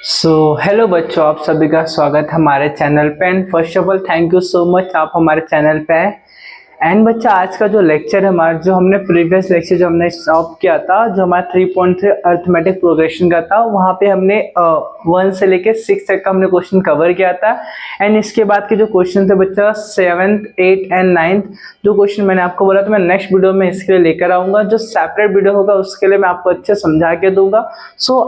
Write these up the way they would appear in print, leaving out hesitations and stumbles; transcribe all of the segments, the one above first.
Hello बच्चों, आप सभी का स्वागत है हमारे चैनल पे। And first of all thank you so much, आप हमारे चैनल पे हैं। एंड बच्चा, आज का जो लेक्चर है हमारा, जो हमने प्रीवियस लेक्चर जो हमने स्टॉप किया था, जो हमारा 3.3 अर्थमेटिक प्रोग्रेशन का था, वहाँ पे हमने 1 से लेके 6 तक का हमने क्वेश्चन कवर किया था। एंड इसके बाद के जो क्वेश्चन थे बच्चा 7th, 8th एंड 9th, जो क्वेश्चन मैंने आपको बोला था मैं नेक्स्ट वीडियो में इसके लिए लेकर आऊंगा। जो सेपरेट वीडियो होगा उसके लिए मैं आपको अच्छे समझा के दूंगा।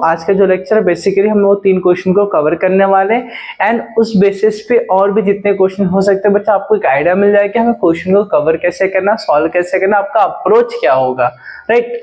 आज का जो लेक्चर है बेसिकली हम वो 3 क्वेश्चन को कवर करने वाले, एंड उस बेसिस पे और भी जितने क्वेश्चन हो सकते हैं बच्चा, आपको एक आइडिया मिल जाएगा कि हमें क्वेश्चन को कवर कैसे करना, सॉल्व कैसे करना, आपका अप्रोच क्या होगा, राइट।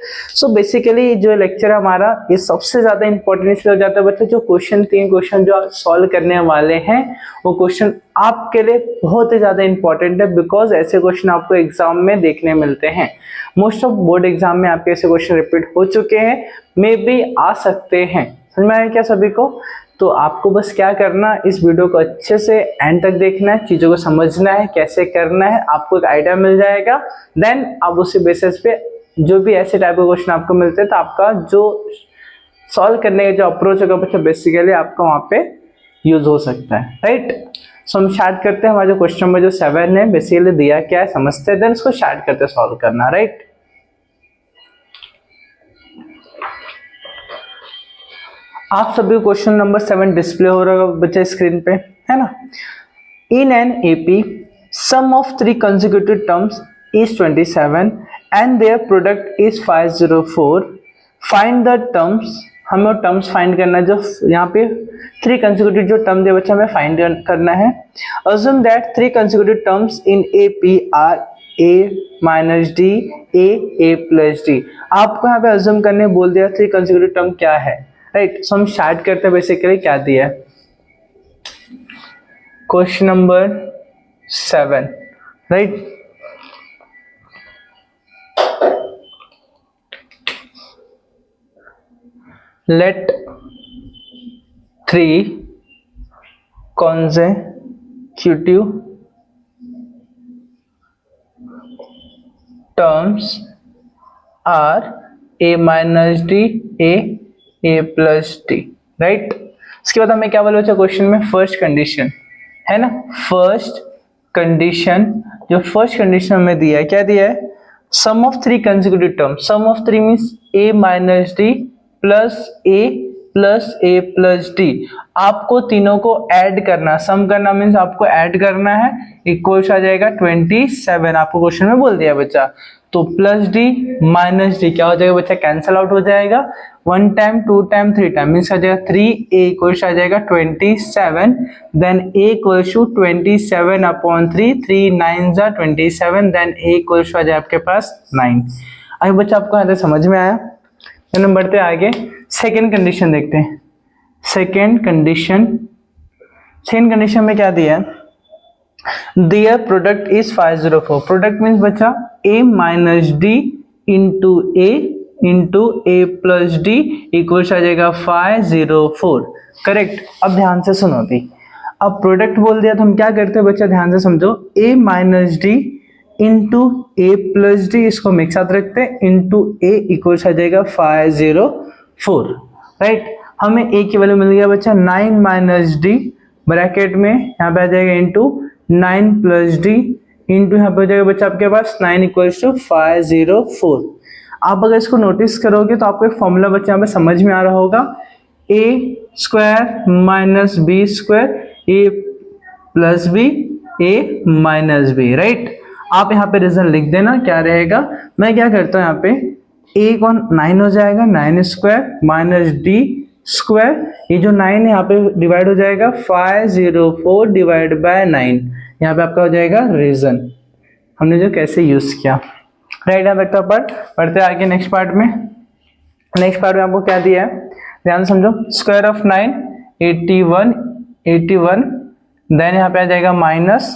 बेसिकली जो लेक्चर है हमारा, ये सबसे ज्यादा इंपॉर्टेंट इसलिए हो जाता है बच्चा, जो 3 क्वेश्चन जो सॉल्व करने वाले हैं वो क्वेश्चन आपके लिए बहुत ही ज्यादा इंपॉर्टेंट है, बिकॉज ऐसे क्वेश्चन आपको एग्जाम में देखने मिलते हैं। मोस्ट ऑफ बोर्ड एग्जाम में आपके ऐसे क्वेश्चन रिपीट हो चुके हैं, मे बी आ सकते हैं। समझ में आया क्या सभी को? तो आपको बस क्या करना, इस वीडियो को अच्छे से एंड तक देखना है, चीजों को समझना है, कैसे करना है, आपको एक आइडिया मिल जाएगा। देन आप उसी बेसिस पे जो भी ऐसे टाइप के क्वेश्चन आपको मिलते हैं, तो आपका जो सॉल्व करने का जो अप्रोच होगा बच्चा, बेसिकली आपका वहां पे यूज हो सकता है, राइट। हम स्टार्ट करते हैं। हमारा जो क्वेश्चन नंबर जो 7 है, बेसिकली दिया क्या है समझते हैं, देन इसको स्टार्ट करते हैं सॉल्व करना, राइट। आप सभी क्वेश्चन नंबर 7 डिस्प्ले हो रहा होगा बच्चे स्क्रीन पे, है ना। In an AP some of 3 consecutive terms is 27 and their product is 504. Find the terms. हमें वो टर्म्स फाइंड करना है, जो यहाँ पे 3 consecutive जो टर्म दिया बच्चा हमें फाइंड करना है। Assume that 3 consecutive terms in AP are a minus d, a plus d। आपको यहाँ पे assume करने बोल दिया 3 consecutive टर्म क्या है, राइट। हम स्टार्ट करते हैं। बेसिकली क्या दिया है, question number 7, right. Let 3 consecutive terms are a minus d, a plus d, right. इसके बाद हमें क्या बोला बच्चा क्वेश्चन में, फर्स्ट कंडीशन है ना। फर्स्ट कंडीशन, जो फर्स्ट कंडीशन हमें दिया है, क्या दिया है, सम ऑफ 3 consecutive terms। सम of 3 means a minus d plus a plus d. आपको तीनों को ऐड करना, सम करना मीन्स आपको ऐड करना है, इक्वल्स आ जाएगा 27। आपको क्वेश्चन में बोल दिया बच्चा। तो प्लस डी माइनस डी क्या हो जाएगा बच्चा, कैंसल आउट हो जाएगा। 1 टाइम 2 टाइम 3 टाइम मीन्स आ जाएगा 3a इक्वल्स आ जाएगा 27। Then a equals to 27 upon 3, 3 9 जा 27, देन a इक्वल्स आ जाए आपके पास 9। अभी बच्चा आपको यहाँ समझ में आया। हम बढ़ते आगे, सेकेंड कंडीशन देखते हैं। सेकेंड कंडीशन में क्या दिया है, their product is 504। Product means बच्चा a minus d into a plus D equals आ जाएगा 504, करेक्ट। अब ध्यान से सुनो अभी, अब प्रोडक्ट बोल दिया तो हम क्या करते हैं बच्चा, ध्यान से समझो। a minus d into A plus D, इसको एक साथ रखते हैं, इंटू ए इक्वल्स आ जाएगा 504, राइट। हमें ए की वैल्यू मिल गया बच्चा 9 माइनस डी, ब्रैकेट में यहाँ पे आ जाएगा इंटू 9 प्लस डी, इंटू यहाँ पे हो जाएगा बच्चा आपके पास 9 इक्वल्स टू 504। आप अगर इसको नोटिस करोगे तो आपको एक फॉर्मूला बच्चा यहाँ पे समझ में आ रहा होगा, ए स्क्वायर माइनस बी स्क्वायर, ए प्लस बी, ए माइनस बी, राइट। आप यहाँ पे रीजन लिख देना, क्या रहेगा। मैं क्या करता हूँ यहाँ पे, a कौन 9 हो जाएगा, 9 स्क्वायर माइनस डी स्क्वायर, ये जो 9 है यहाँ पे डिवाइड हो जाएगा 504 डिवाइड बाय 9। यहाँ पे आपका हो जाएगा रीजन, हमने जो कैसे यूज किया, राइट। यहाँ तक का पार्ट पढ़ते आगे। नेक्स्ट पार्ट में आपको क्या दिया है, ध्यान समझो। स्क्वायर ऑफ 9 81, देन यहाँ पे आ जाएगा minus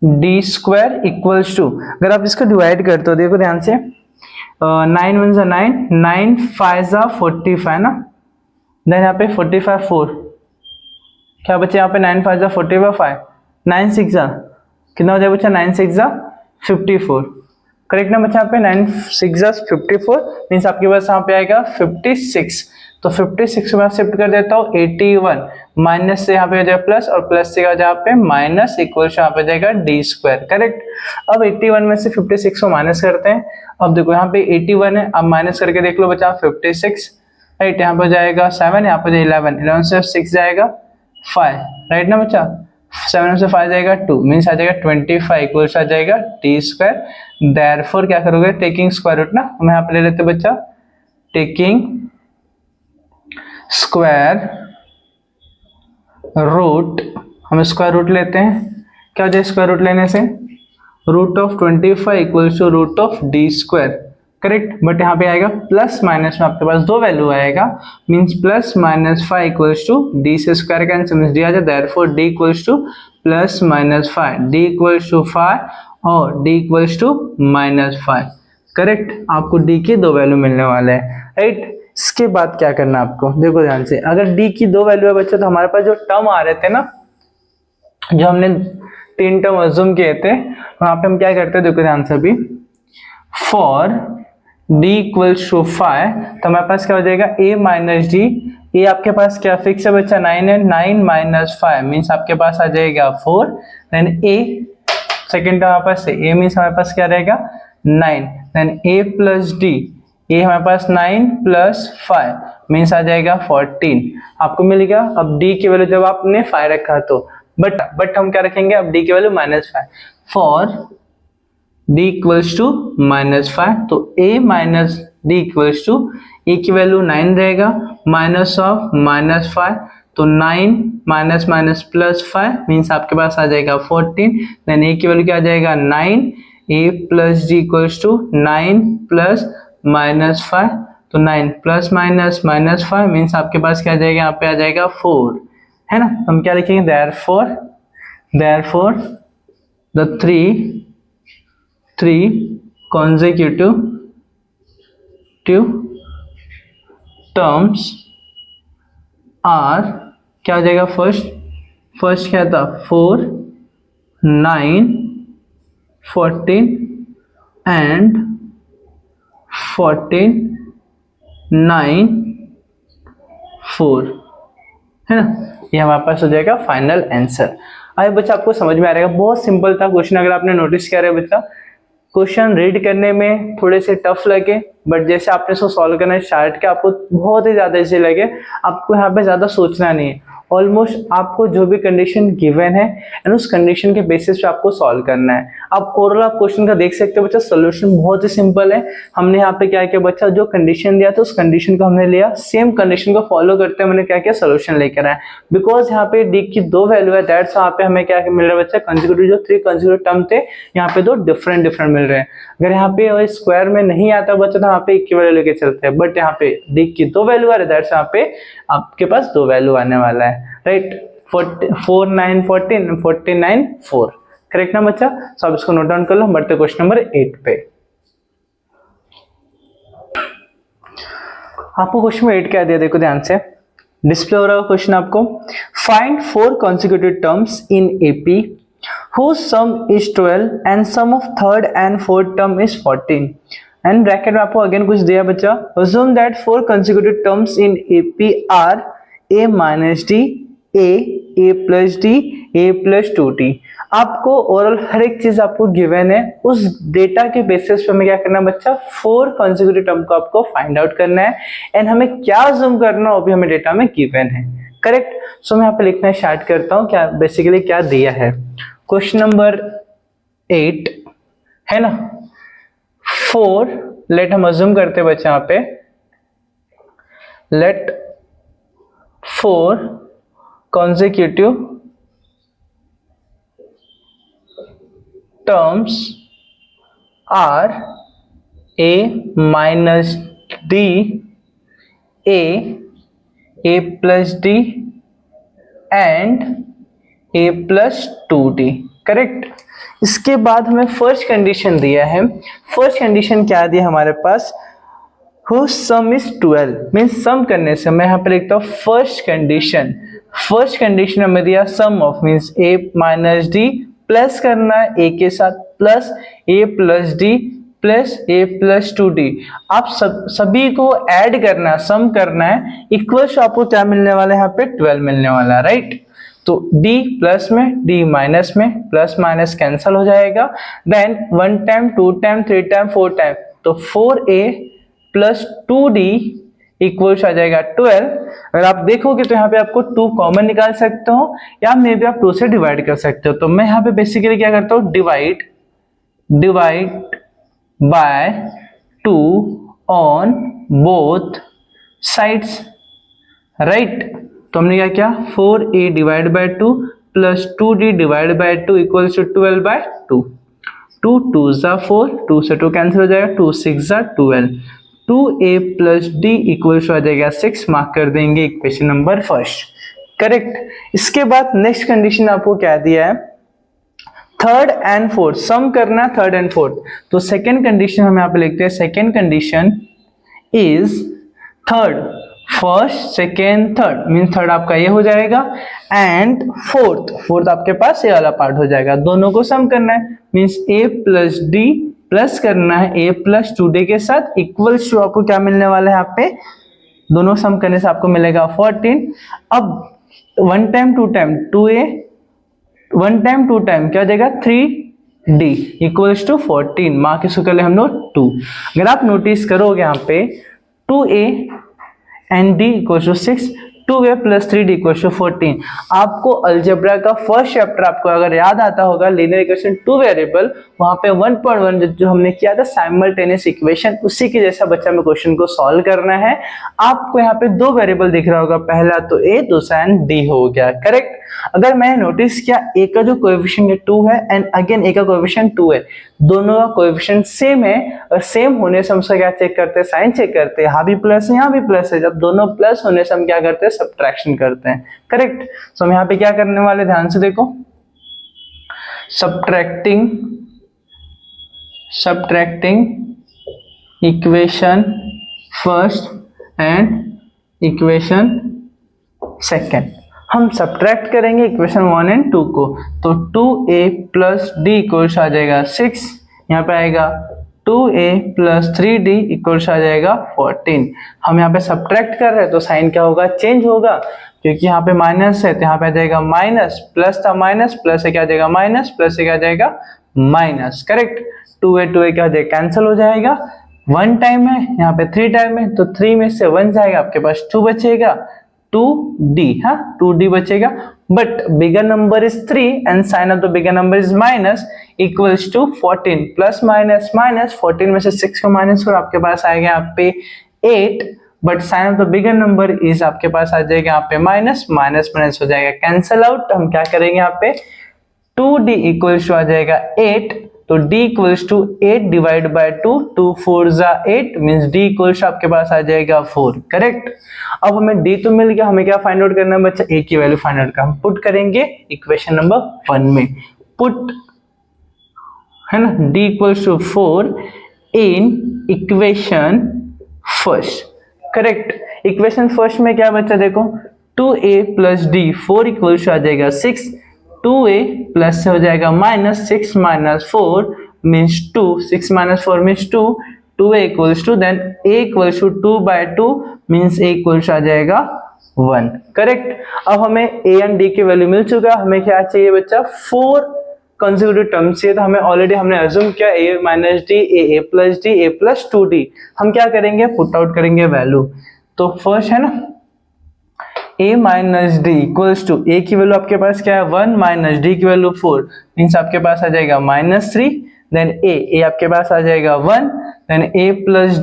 D square equals to, अगर आप इसको डिवाइड करते हो देखो ध्यान से, 9 वन जा 9, 9 5 जा 45 ना, देन यहाँ पे 45 4, क्या बच्चे यहाँ पे 9 5 जा 45 5, 9 6 जा कितना हो जाएगा बच्चा, 9 6 जा 54, करेक्ट ना बच्चा। यहाँ पे 9 6 जा 54 मीन्स आपके पास यहाँ पे आएगा 56। तो 56 में शिफ्ट कर देता हूँ 81, माइनस से यहाँ पे हो जाएगा प्लस और प्लस से यहाँ पे माइनस इक्वल यहाँ पे जाएगा डी स्क्वायर। करेक्ट। अब 81 में से 56 को माइनस करते हैं। अब देखो यहाँ पे 81 है, अब माइनस करके देख लो बचा 56, राइट। यहाँ पे जाएगा 7, यहाँ पे 11 से 6 जाएगा 5, राइट ना बच्चा। 7 में से 5 जाएगा 2, मीन्स आ जाएगा 25 इक्वल्स आ जाएगा टी स्क्वायर। देयरफॉर क्या करोगे, टेकिंग स्क्वायर रूट ना, हम यहाँ पे ले लेते बच्चा टेकिंग स्क्वायर रूट, हम स्क्वायर रूट लेते हैं। क्या हो जाए स्क्वायर रूट लेने से, root of 25 equals to root of D square. Correct. But यहाँ पे आएगा प्लस माइनस में आपके पास दो वैल्यू आएगा, means plus minus 5 equals to D से स्क्वायर कैंसिल, मीन्स डी आ जाए therefore D equals to plus minus 5, D equals to 5 और D equals to minus 5। Correct. आपको डी की दो वैल्यू मिलने वाले हैं, राइट। इसके बाद क्या करना है आपको, देखो ध्यान से, अगर डी की दो वैल्यू है बच्चा तो हमारे पास जो टर्म आ रहे थे ना, जो हमने 3 टर्म अज्यूम किए थे, वहां पे हम क्या करते हैं, देखो ध्यान से अभी, फॉर डी इक्वल्स टू 5 तो हमारे पास क्या हो जाएगा a माइनस डी। ये आपके पास क्या फिक्स है बच्चा 9 है, 9 माइनस 5 मीन्स आपके पास आ जाएगा 4। देन a सेकेंड टर्म हमारे पास है, a मीन्स हमारे पास क्या रहेगा 9। देन a प्लस डी, ये हमारे पास 9 प्लस 5 मीन्स आ जाएगा 14 आपको मिलेगा। अब d की वैल्यू जब आपने 5 रखा तो बट हम क्या रखेंगे, अब d की value -5 for d equals to -5, तो a minus D equals to a की वैल्यू 9 रहेगा, माइनस ऑफ -5 तो 9 माइनस माइनस प्लस 5 मीन्स आपके पास आ जाएगा 14। देन a की वैल्यू क्या आ जाएगा 9, a plus D equals to 9 plus -5, तो 9 प्लस माइनस -5 मीन्स आपके पास क्या आ जाएगा, यहाँ पे आ जाएगा 4, है ना। हम क्या लिखेंगे, therefore the three consecutive terms are, क्या हो जाएगा, फर्स्ट क्या था 4, 9, 14 एंड 14, 9, 4, है ना। ये हमारे पास हो जाएगा फाइनल आंसर। आइए बच्चा आपको समझ में आ रहेगा, बहुत सिंपल था क्वेश्चन। अगर आपने नोटिस किया है बच्चा, क्वेश्चन रीड करने में थोड़े से टफ लगे, बट जैसे आपने इसको सॉल्व करना स्टार्ट किया आपको बहुत ही ज्यादा इजी लगे। आपको यहाँ पे ज्यादा सोचना नहीं है, ऑलमोस्ट आपको जो भी कंडीशन गिवन है एंड उस कंडीशन के बेसिस पे आपको सॉल्व करना है। आप ओवरऑल आप क्वेश्चन का देख सकते हो बच्चा, सोल्यूशन बहुत ही सिंपल है। हमने यहाँ पे क्या किया बच्चा, जो कंडीशन दिया था उस कंडीशन को हमने लिया, सेम कंडीशन को फॉलो करते हुए मैंने क्या किया, सोल्यूशन लेकर आया। बिकॉज यहाँ पे डी की दो वैल्यू है, दैट्स यहाँ पे हमें क्या मिल रहा है बच्चा, कंसेक्यूटिव जो 3 कंसेक्यूटिव टर्म थे यहाँ पे दो डिफरेंट मिल रहे हैं। अगर यहाँ पे स्क्वायर में नहीं आता बच्चा तो यहाँ पे एक की वैल्यू लेके चलते हैं, बट यहाँ पे डी की दो वैल्यू आ रही है, दैट्स यहाँ पे आपके पास दो वैल्यू आने वाला है, राइट। 4, 9, 14, 49, 4, करेक्ट ना बच्चा। सो आप इसको नोट डाउन कर लो। हम बढ़ते क्वेश्चन नंबर 8 पे। आपको क्वेश्चन में 8 क्या दिया, देखो ध्यान से, डिस्प्ले हो रहा है क्वेश्चन आपको। Find 4 consecutive terms in AP whose sum is 12 and sum of third and fourth term is 14 and bracket में आपको अगेन कुछ दिया बच्चा, assume that 4 consecutive terms in AP are a minus d, a plus d, a plus 2d। आपको overall हर एक चीज आपको given है, उस डेटा के बेसिस पे हमें क्या करना है बच्चा, 4 consecutive टर्म को आपको फाइंड आउट करना है एंड हमें क्या जूम करना है वो भी हमें डेटा में गिवन है, करेक्ट। सो मैं यहाँ पे लिखना स्टार्ट करता हूँ, क्या बेसिकली क्या दिया है। क्वेश्चन नंबर 8 है ना, 4 लेट हम अज्यूम करते हैं बच्चे यहाँ पे, late 4 consecutive terms are a minus d, a plus d and a plus 2d, correct. इसके बाद हमें फर्स्ट कंडीशन दिया है। फर्स्ट कंडीशन क्या दिया हमारे पास, whose sum is 12 मीन्स सम करने से मैं यहाँ पे लिखता हूँ फर्स्ट कंडीशन हमें दिया sum of means a minus d plus करना है a के साथ plus a plus d plus a plus 2d। आप सभी को ऐड करना है, सम करना है, इक्वल्स आपको क्या मिलने वाला है, यहाँ पे 12 मिलने वाला है, राइट। तो d प्लस में d माइनस में, प्लस माइनस कैंसल हो जाएगा, then 1 time 2 time 3 time 4 time, तो 4a प्लस 2d इक्वल्स आ जाएगा 12। अगर आप देखोगे तो यहाँ पे आपको 2 कॉमन निकाल सकते हो या मे भी आप 2 से डिवाइड कर सकते हो। तो मैं यहाँ पे बेसिकली क्या करता हूँ, divide by 2 on both sides, right. तो हमने क्या किया, 4a divide by 2 plus 2d divide by 2 equals to 12 by 2। 2 2 जा 4, 2 से 2 कैंसिल हो जाएगा, 2 6 जा 12, 2a प्लस d इक्वल्स हो जाएगा 6। मार्क कर देंगे इक्वेशन नंबर फर्स्ट, करेक्ट। इसके बाद नेक्स्ट कंडीशन आपको क्या दिया है, थर्ड एंड फोर्थ, सम करना है थर्ड एंड फोर्थ। तो सेकेंड कंडीशन हम यहाँ पे लिखते हैं, second condition is third, first second third, mean third आपका ये हो जाएगा, एंड फोर्थ आपके पास ये वाला पार्ट हो जाएगा। दोनों को सम करना है, means a plus d plus करना है a प्लस 2d के साथ, इक्वल्स टू आपको क्या मिलने वाला है, यहाँ पे दोनों सम करने से आपको मिलेगा 14। अब 1 time 2 time 2a, 1 time 2 time क्या हो जाएगा 3d इक्वल्स टू 14। मार्क इसको कर ले हम लोग 2। अगर आप नोटिस करोगे यहाँ पे 2a and d equals to 6, 2a plus 3d equals to 14। आपको अलजेब्रा का फर्स्ट चैप्टर आपको अगर याद आता होगा, लीनियर इक्वेशन 2 वेरिएबल, वहां पे 1.1 जो हमने किया था साइमल्टेनियस इक्वेशन, उसी के जैसा बच्चा में क्वेश्चन को सॉल्व करना है। आपको यहाँ पे 2 वेरिएबल दिख रहा होगा, पहला तो a, दूसरा एंड d हो गया, करेक्ट। अगर मैंने नोटिस किया a का जो कोएफिशिएंट है 2 है एंड अगेन a का कोएफिशिएंट 2 है, दोनों का कोएफिशिएंट सेम है, और सेम होने से हम उसका क्या चेक करते हैं, साइन चेक करते हैं, यहाँ भी प्लस है यहाँ भी प्लस है। जब दोनों प्लस होने से हम क्या करते हैं, सब्ट्रैक्शन करते हैं, करेक्ट। सो हम यहाँ पे क्या करने वाले, ध्यान से देखो, subtracting equation first and equation second. हम सब्ट्रैक्ट करेंगे इक्वेशन 1 एंड 2 को, तो 2a प्लस d इक्वल्स आ जाएगा 6, यहाँ पे आएगा 2a प्लस 3d इक्वल्स आ जाएगा 14। हम यहाँ पे सब्ट्रैक्ट कर रहे हैं तो साइन क्या होगा, चेंज होगा, क्योंकि यहाँ पे माइनस है तो यहाँ पे आ जाएगा माइनस, प्लस था माइनस, प्लस से क्या आ जाएगा माइनस, प्लस से क्या आ जाएगा माइनस, करेक्ट। 2a क्या हो जाएगा, कैंसिल हो जाएगा, 1 टाइम है यहाँ पे 3 टाइम है, तो 3 में से 1 जाएगा, आपके पास 2 बचेगा, 2d, हाँ 2d बचेगा, but bigger number is 3 and sign of the bigger number is minus, equals to 14, plus minus minus, 14 में से 6 को माइनस करो, आपके पास आएगा यहाँ पे 8, but sign of the bigger number is आपके पास आ जाएगा यहाँ पे माइनस, माइनस माइनस हो जाएगा कैंसल आउट। हम क्या करेंगे यहाँ पे 2d इक्वल्स टू आ जाएगा 8, तो d equals to 8 divide by 2, 2 4 जा 8, मींस d इक्वल्स आपके पास आ जाएगा 4, करेक्ट। अब हमें d तो मिल गया, हमें क्या फाइंड आउट करना है बच्चा, a की वैल्यू फाइंड आउट करना, हम पुट करेंगे इक्वेशन नंबर 1 में, पुट है ना, d equals to 4 in equation first, correct. Equation first में क्या बच्चा देखो, 2a प्लस d 4 इक्वल्स आ जाएगा 6, 2a प्लस से हो जाएगा minus, 6 minus 4 means 2, 6 minus 4 means 2, 2a equals two, then a equals to 2 by 2 means a equals आ जाएगा 1, करेक्ट। अब हमें a एंड d की वैल्यू मिल चुका, हमें क्या चाहिए बच्चा, 4 कंसेक्यूटिव टर्म्स चाहिए, तो हमें ऑलरेडी हमने अज्यूम किया a minus d, a plus d, a plus 2d। हम क्या करेंगे, पुट आउट करेंगे वैल्यू। तो फर्स्ट है ना, a minus D equals to, a की वैल्यू आपके पास क्या है 1, माइनस d की वैल्यू 4, मीन्स आपके पास आ जाएगा -3, देन a आपके पास आ जाएगा 1, देन a प्लस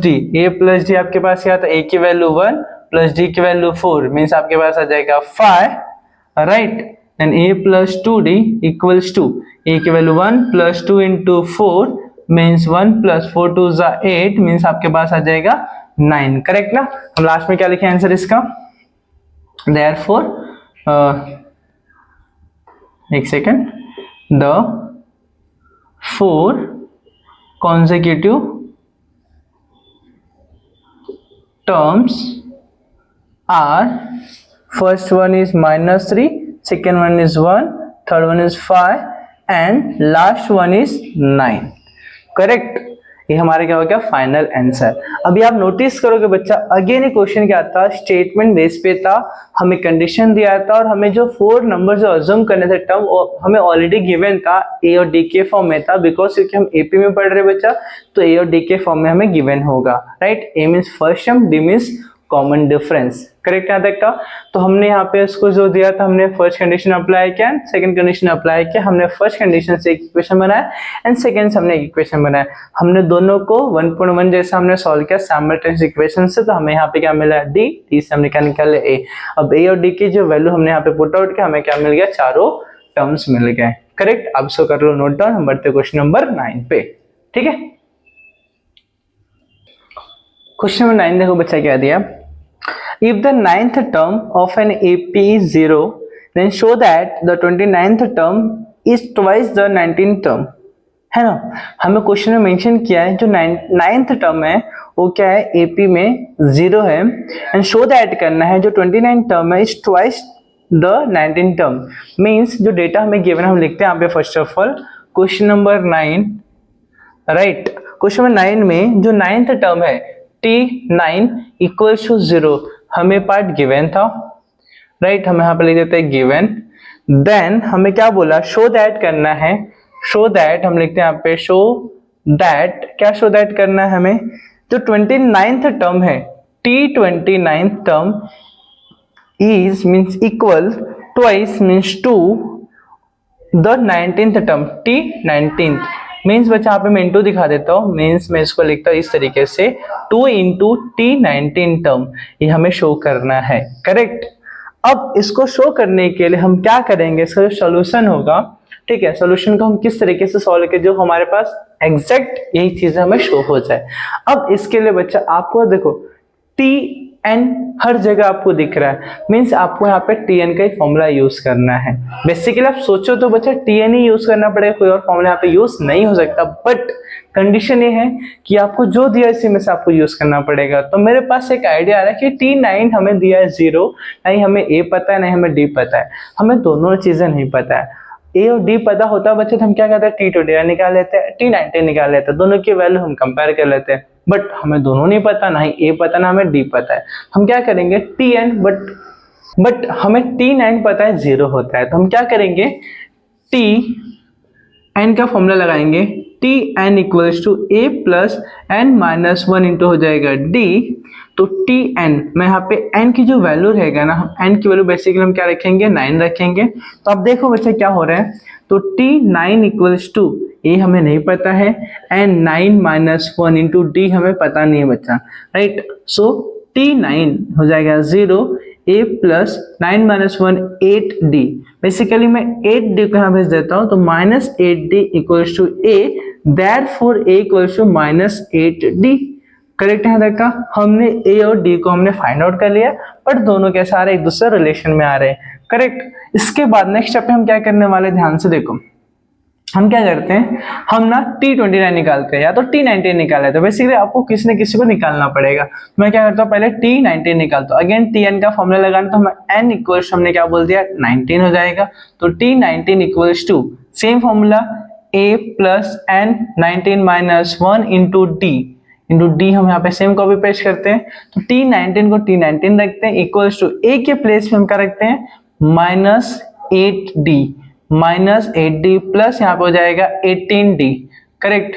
d आपके पास क्या था, a की वैल्यू 1 प्लस d की वैल्यू 4, मीन्स आपके पास आ जाएगा 5, right. Then a plus 2d equals to, a की value 1 plus 2 into 4 means 1 plus 4 2 जा 8, मीन्स आपके पास आ जाएगा 9, करेक्ट ना। हम लास्ट में क्या लिखे आंसर इसका, therefore एक second, the 4 consecutive terms are, first one is -3, second one is 1, third one is 5 and last one is 9, correct। ये हमारा क्या हो गया फाइनल आंसर। अभी आप नोटिस करोगे बच्चा, अगेन ये क्वेश्चन क्या था, स्टेटमेंट बेस पे था, हमें कंडीशन दिया था और हमें जो 4 नंबर जो अज्यूम करने थे टर्म हमें ऑलरेडी गिवन था, ए और डी के फॉर्म में था, बिकॉज क्योंकि हम एपी में पढ़ रहे बच्चा, तो ए और डी के फॉर्म में हमें गिवन होगा, right. A means first term, d means common difference, correct यहाँ तक का। तो हमने यहाँ पे उसको जो दिया था, हमने फर्स्ट कंडीशन अप्लाई किया, सेकंड कंडीशन अप्लाई किया, हमने फर्स्ट कंडीशन से एक इक्वेशन बनाया एंड सेकंड से हमने एक इक्वेशन बनाया। हमने दोनों को 1.1 जैसा हमने सॉल्व किया साइमल्टेनियस इक्वेशन से, तो हमें यहाँ पे क्या मिला, डी, डी से हमने क्या निकाले, ए। अब ए और डी की जो वैल्यू हमने यहाँ पे पुट आउट किया, हमें क्या मिल गया, चारों टर्म्स मिल गए, करेक्ट। अब इसको कर लो नोट डाउन, हम बढ़ते क्वेश्चन नंबर 9 पे, ठीक है। क्वेश्चन नंबर 9 देखो बच्चा क्या दिया, if the 9th term of an AP is 0, then show that the 29th term is twice the 19th term, है ना। हमें क्वेश्चन में मेंशन किया है जो 9th टर्म है वो क्या है, AP में 0 है, एंड शो दैट करना है जो 29th टर्म है is twice the 19th term. Means जो डेटा हमें गिवन, हम लिखते हैं यहाँ पे first of all question number 9, right. Question number 9 में जो 9th टर्म है T9 इक्वल्स टू 0, हमें पार्ट गिवन था, राइट। हम यहाँ पे लिख देते हैं गिवन, देन हमें क्या बोला, शो दैट करना है। शो दैट हम लिखते हैं यहाँ पे, शो दैट, क्या शो दैट करना है हमें, जो 29th टर्म है T29th term is means equal twice means to the 19th term T19th। मीन्स बच्चा यहाँ पे मैं इंटू दिखा देता हूँ, मीन्स मैं इसको लिखता हूँ इस तरीके से, 2 इंटू T19 टर्म, ये हमें शो करना है, करेक्ट। अब इसको शो करने के लिए हम क्या करेंगे, इसका जो सोल्यूशन होगा, ठीक है, सोल्यूशन को हम किस तरीके से सॉल्व करें जो हमारे पास एग्जैक्ट यही चीजें हमें शो हो जाए। अब इसके लिए बच्चा आपको देखो Tn हर जगह आपको दिख रहा है, मीन्स आपको यहाँ पे Tn का ही फॉर्मूला यूज करना है। बेसिकली आप सोचो तो बच्चा Tn ही यूज करना पड़ेगा, कोई और फॉर्मूला यहाँ पे यूज नहीं हो सकता, बट कंडीशन ये है कि आपको जो दिया इसी में से आपको यूज करना पड़ेगा। तो मेरे पास एक आइडिया आ रहा है कि T9 हमें दिया है 0, नहीं हमें A पता है नहीं हमें D पता है, हमें दोनों चीजें नहीं पता है। A और D पता होता बच्चे तो हम क्या करते हैं, T20 निकाल लेते हैं, T19 निकाल लेते हैं, दोनों की वैल्यू हम कंपेयर कर लेते हैं। बट हमें दोनों नहीं पता, ना ही A पता ना हमें D पता है। हम क्या करेंगे, Tn, बट हमें T9 पता है 0 होता है, तो हम क्या करेंगे, Tn का फॉर्मूला लगाएंगे, Tn equals to A plus n minus 1 into हो जाएगा D। तो Tn में यहाँ पे n की जो वैल्यू रहेगा ना, हम n की वैल्यू बेसिकली हम क्या रखेंगे, 9 रखेंगे। तो अब देखो बच्चे क्या हो रहा है, तो T9 इक्वल्स टू A हमें नहीं पता है, एंड 9 माइनस 1 इंटू D हमें पता नहीं है बच्चा, राइट। सो T9 हो जाएगा 0, A plus 9 minus 1 8D। Basically मैं 8D को यहाँ भेज देता हूँ, तो minus 8D equals to A, therefore A equals to minus 8D, correct है। देखा हमने A और D को हमने फाइंड आउट कर लिया, बट दोनों के सारे एक दूसरे रिलेशन में आ रहे हैं, करेक्ट। इसके बाद नेक्स्ट स्टेप पे हम क्या करने वाले, ध्यान से देखो, हम क्या करते हैं, हम ना T29 निकालते हैं या तो T19 निकाले, तो बेसिकली आपको किसी न किसी को निकालना पड़ेगा। मैं क्या करता हूँ, पहले T19 निकालता हूँ, अगेन Tn का फॉर्मूला लगाना, तो हम n इक्वल्स हमने क्या बोल दिया 19 हो जाएगा। तो T19 equals to same formula A plus n 19 minus 1 into D हम यहाँ पे सेम कॉपी पेस्ट करते हैं, तो T19 को T19 रखते हैं इक्वल्स टू A के प्लेस में हम क्या रखते हैं, माइनस 8D प्लस यहाँ पे हो जाएगा 18D, correct.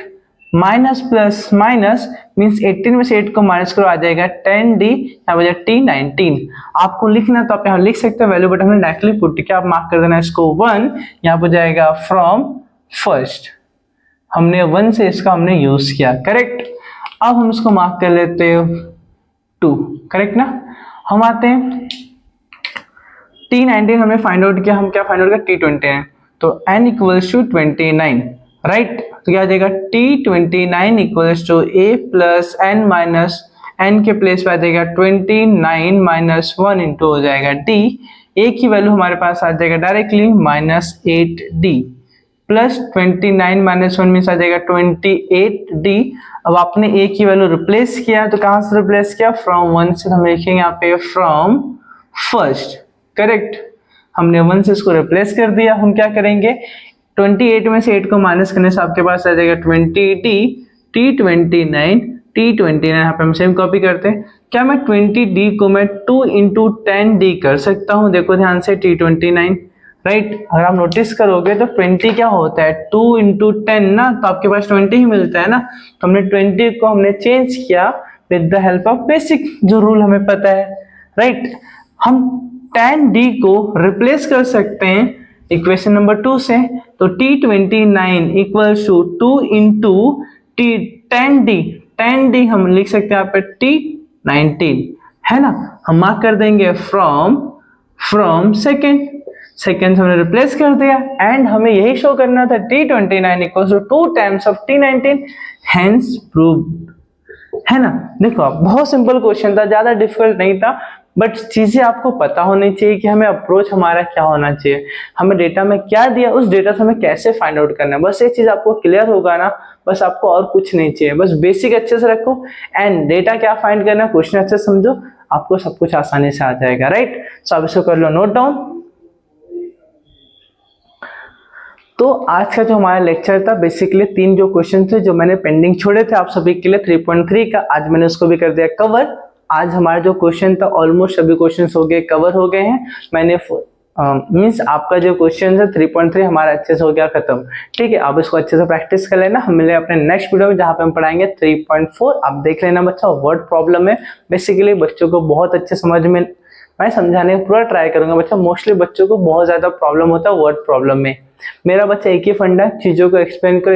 Minus plus minus means 18 में से 8 को माइनस करो, आ जाएगा 10D, यहाँ पे जाएगा T19। आपको लिखना तो आप यहाँ लिख सकते हैं वैल्यू, बट हमने डायरेक्टली पुट किया, आप मार्क कर देना इसको 1, यहाँ पे जाएगा फ्रॉम फर्स्ट, हमने 1 से इसका हमने यूज किया, करेक्ट। अब हम इसको मार्क कर लेते हैं 2, करेक्ट ना। हम आते हैं T19 हमने फाइंड आउट किया, हम क्या फाइंड आउट किया, T20 है, तो n इक्वल्स टू 29, राइट। तो क्या आ जाएगा, T29 equals to A plus n minus n के प्लेस पे आ जाएगा 29 माइनस 1 इंटू हो जाएगा D। A की वैल्यू हमारे पास आ जाएगा directly minus 8D plus 29 minus 1 means आ जाएगा 28D। अब आपने A की वैल्यू रिप्लेस किया, तो कहाँ से रिप्लेस किया, फ्रॉम 1 से, हम लिखेंगे यहाँ पे फ्रॉम फर्स्ट, करेक्ट। हमने 1 से इसको रिप्लेस कर दिया। हम क्या करेंगे, 28 में से 8 को माइनस करने से आपके पास आ जाएगा 20D। T29 यहाँ पे हम सेम कॉपी करते हैं। क्या मैं 20D को मैं 2 into 10D कर सकता हूँ? देखो ध्यान से T29, राइट। अगर आप नोटिस करोगे तो 20 क्या होता है 2 into 10 ना, तो आपके पास 20 ही मिलता है ना। तो हमने 20 को हमने चेंज किया with the help of basic जो रूल हमें पता है, राइट। हम 10D को रिप्लेस कर सकते हैं इक्वेशन नंबर 2 से। तो T29 equals to 2 into T 10D हम लिख सकते हैं यहाँ पे T19, है ना। हम मार्क कर देंगे फ्रॉम सेकेंड से हमने रिप्लेस कर दिया एंड हमें यही शो करना था T29 equals to 2 times of T19, hence proved, है ना। देखो आप बहुत सिंपल क्वेश्चन था, ज्यादा डिफिकल्ट नहीं था, बट चीजें आपको पता होनी चाहिए कि हमें अप्रोच हमारा क्या होना चाहिए, हमें डेटा में क्या दिया उस डेटा से हमें कैसे फाइंड आउट करना है। बस ये चीज आपको क्लियर होगा ना, बस आपको और कुछ नहीं चाहिए, बस बेसिक अच्छे से रखो एंड डेटा क्या फाइंड करना है क्वेश्चन अच्छे से समझो, आपको सब कुछ आसानी से आ जाएगा, राइट। सो आप इसको कर लो नोट डाउन। तो आज का जो हमारा लेक्चर था बेसिकली 3 जो क्वेश्चन थे जो मैंने पेंडिंग छोड़े थे आप सभी के लिए 3.3 का, आज मैंने उसको भी कर दिया कवर। आज हमारा जो क्वेश्चन था ऑलमोस्ट सभी क्वेश्चंस हो गए कवर हो गए हैं। मैंने मींस आपका जो क्वेश्चन है 3.3 हमारा अच्छे से हो गया खत्म, ठीक है। आप इसको अच्छे से प्रैक्टिस कर लेना। हम मिले अपने नेक्स्ट वीडियो में जहां पे हम पढ़ाएंगे 3.4। आप देख लेना बच्चा, वर्ड प्रॉब्लम है बेसिकली, बच्चों को बहुत अच्छे समझ में मैं समझाने का पूरा ट्राई करूंगा बच्चा। मोस्टली बच्चों को बहुत ज्यादा प्रॉब्लम होता है वर्ड प्रॉब्लम में। मेरा बच्चा एक ही फंडा है, चीजों को एक्सप्लेन करो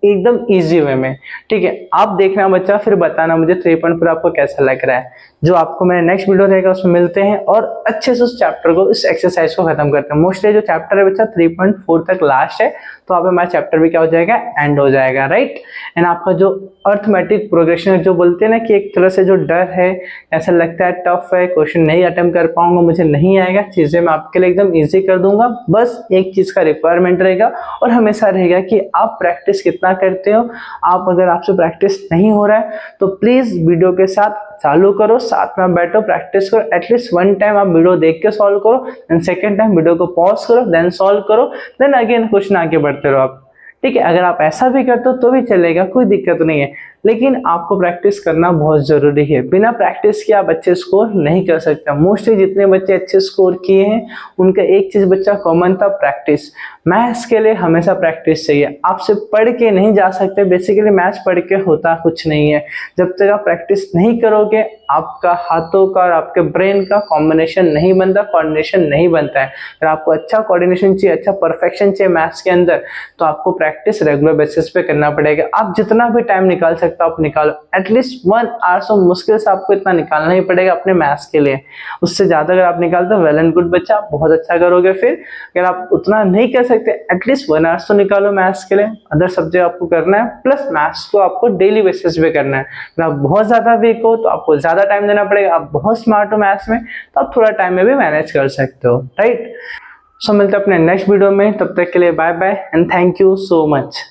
एकदम इजी वे में, ठीक है। आप देखना बच्चा, फिर बताना मुझे 3.4 आपको कैसा लग रहा है। जो आपको मेरा नेक्स्ट वीडियो रहेगा उसमें मिलते हैं और अच्छे से उस चैप्टर को, इस एक्सरसाइज को खत्म करते हैं। मोस्टली जो चैप्टर है बच्चा 3.4 तक लास्ट है, तो आप हमारा चैप्टर भी क्या हो जाएगा एंड हो जाएगा, राइट। एंड आपका जो अर्थमेटिक प्रोग्रेशन जो बोलते हैं ना कि एक तरह से जो डर है, ऐसा लगता है टफ है, क्वेश्चन नहीं अटेम्प्ट कर पाऊंगा, मुझे नहीं आएगा, चीजें मैं आपके लिए एकदम इजी कर दूंगा। बस एक चीज का रिक्वायरमेंट रहेगा और हमेशा रहेगा कि आप प्रैक्टिस कितना करते हो। आप अगर आपसे प्रैक्टिस नहीं हो रहा है तो प्लीज वीडियो के साथ चालू करो, साथ में बैठो, प्रैक्टिस करो। एटलीस्ट 1 टाइम आप वीडियो देख के सॉल्व करो, देन सेकंड टाइम वीडियो को पॉज करो, देन सॉल्व करो, देन अगेन क्वेश्चन आगे बढ़ते रहो आप, ठीक है। अगर आप ऐसा भी करते हो तो भी चलेगा, कोई दिक्कत नहीं है, लेकिन आपको प्रैक्टिस करना बहुत जरूरी है। बिना प्रैक्टिस के आप अच्छे स्कोर नहीं कर सकते। मोस्टली जितने बच्चे अच्छे स्कोर किए हैं उनका एक चीज बच्चा कॉमन था, प्रैक्टिस। मैथ्स के लिए हमेशा प्रैक्टिस चाहिए, आप सिर्फ पढ़ के नहीं जा सकते। बेसिकली मैथ्स पढ़ के होता कुछ नहीं है, जब तक आप प्रैक्टिस नहीं करोगे आपका हाथों का और आपके ब्रेन का कॉम्बिनेशन नहीं बनता, कोऑर्डिनेशन नहीं बनता है। अगर आपको अच्छा कोऑर्डिनेशन चाहिए, अच्छा परफेक्शन चाहिए मैथ्स के अंदर, तो आपको प्रैक्टिस रेगुलर बेसिस पे करना पड़ेगा। आप जितना भी टाइम निकाल सकते हो आप निकालो, एटलीस्ट 1 आवर तो मुश्किल से आपको इतना निकालना ही पड़ेगा अपने मैथ्स के लिए। उससे ज्यादा अगर आप निकालते हो वेल एंड गुड बच्चा, आप बहुत अच्छा करोगे। फिर अगर आप उतना नहीं कर सकते एटलीस्ट 1 आवर तो निकालो मैथ्स के लिए। अदर सब्जेक्ट आपको करना है, प्लस मैथ्स को आपको डेली बेसिस पे करना है। अगर आप बहुत ज्यादा वीक हो तो आपको ज्यादा टाइम देना पड़ेगा। आप बहुत स्मार्ट हो मैथ्स में तो आप थोड़ा टाइम में भी मैनेज कर सकते हो, राइट। सो मिलते हैं अपने नेक्स्ट वीडियो में, तब तक के लिए bye bye and thank you so much.